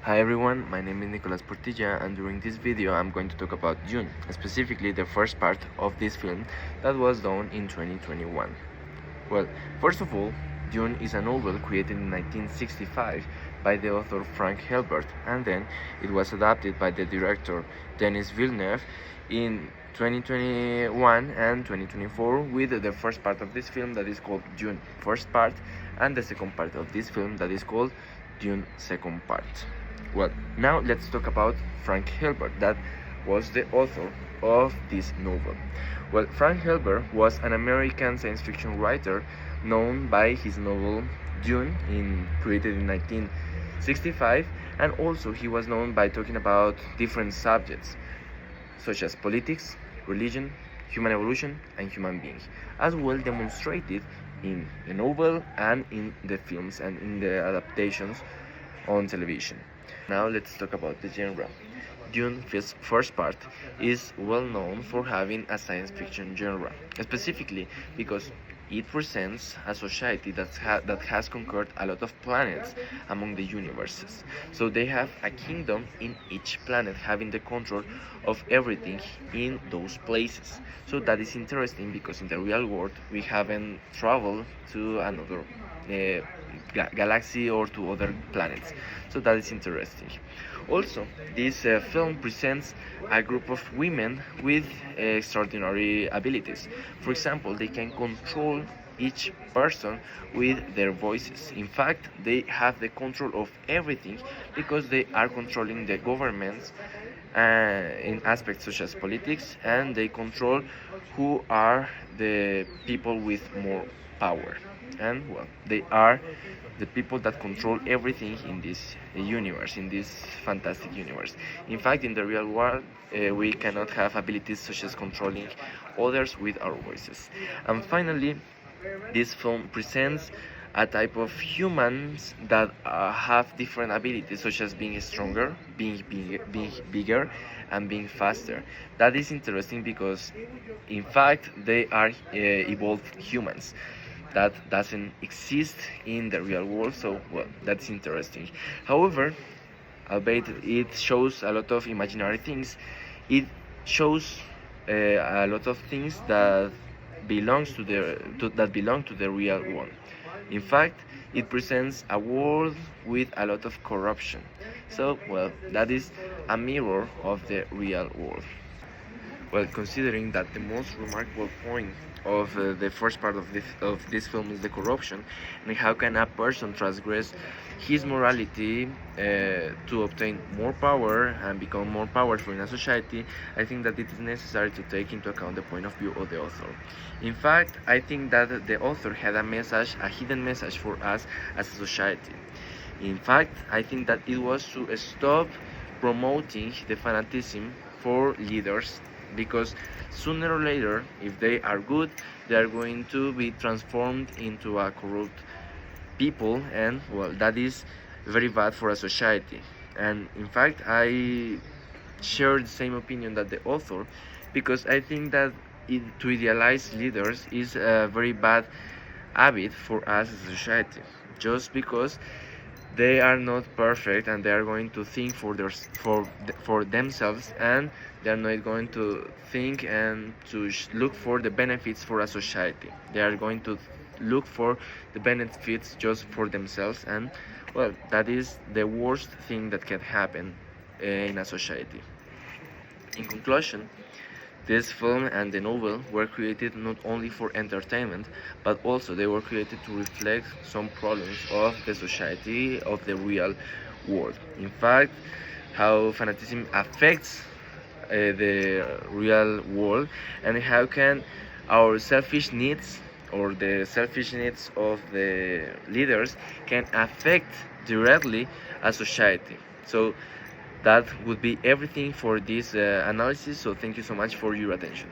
Hi everyone, my name is Nicolas Portilla, and during this video I'm going to talk about Dune, specifically the first part of this film that was done in 2021. Well, first of all, Dune is a novel created in 1965 by the author Frank Herbert, and then it was adapted by the director Denis Villeneuve in 2021 and 2024 with the first part of this film that is called Dune first part and the second part of this film that is called Dune second part. Well, now let's talk about Frank Herbert, that was the author of this novel. Well, Frank Herbert was an American science fiction writer known by his novel Dune, created in 1965, and also he was known by talking about different subjects such as politics, religion, human evolution, and human beings, as well demonstrated in the novel and in the films and in the adaptations on television. Now let's talk about the genre. Dune's first part is well known for having a science fiction genre, specifically because it presents a society that has conquered a lot of planets among the universes. So they have a kingdom in each planet, having the control of everything in those places. So that is interesting because in the real world we haven't traveled to another galaxy or to other planets. So that is interesting. Also, this film presents a group of women with extraordinary abilities. For example, they can control each person with their voices. In fact, they have the control of everything because they are controlling the governments in aspects such as politics, and they control who are the people with more power. And well, they are the people that control everything in this universe, in this fantastic universe. In fact, in the real world, we cannot have abilities such as controlling others with our voices. And finally, this film presents a type of humans that have different abilities, such as being stronger, being bigger, and being faster. That is interesting because, in fact, they are evolved humans that doesn't exist in the real world. So well, that's interesting. However, albeit it shows a lot of imaginary things, it shows a lot of things that belong to the real world. In fact, it presents a world with a lot of corruption. So well, that is a mirror of the real world. Well, considering that the most remarkable point of the first part of this film is the corruption, and how can a person transgress his morality to obtain more power and become more powerful in a society, I think that it is necessary to take into account the point of view of the author. In fact, I think that the author had a hidden message for us as a society. In fact, I think that it was to stop promoting the fanatism for leaders, because sooner or later, if they are good, they are going to be transformed into a corrupt people, and well, that is very bad for a society. And in fact, I share the same opinion that the author, because I think that to idealize leaders is a very bad habit for us as a society, just because they are not perfect and they are going to think for themselves, and they are not going to think and to look for the benefits for a society. They are going to look for the benefits just for themselves, and well, that is the worst thing that can happen in a society. In conclusion, this film and the novel were created not only for entertainment, but also they were created to reflect some problems of the society, of the real world. In fact, how fanaticism affects the real world, and how can our selfish needs or the selfish needs of the leaders can affect directly a society. So that would be everything for this analysis. So thank you so much for your attention.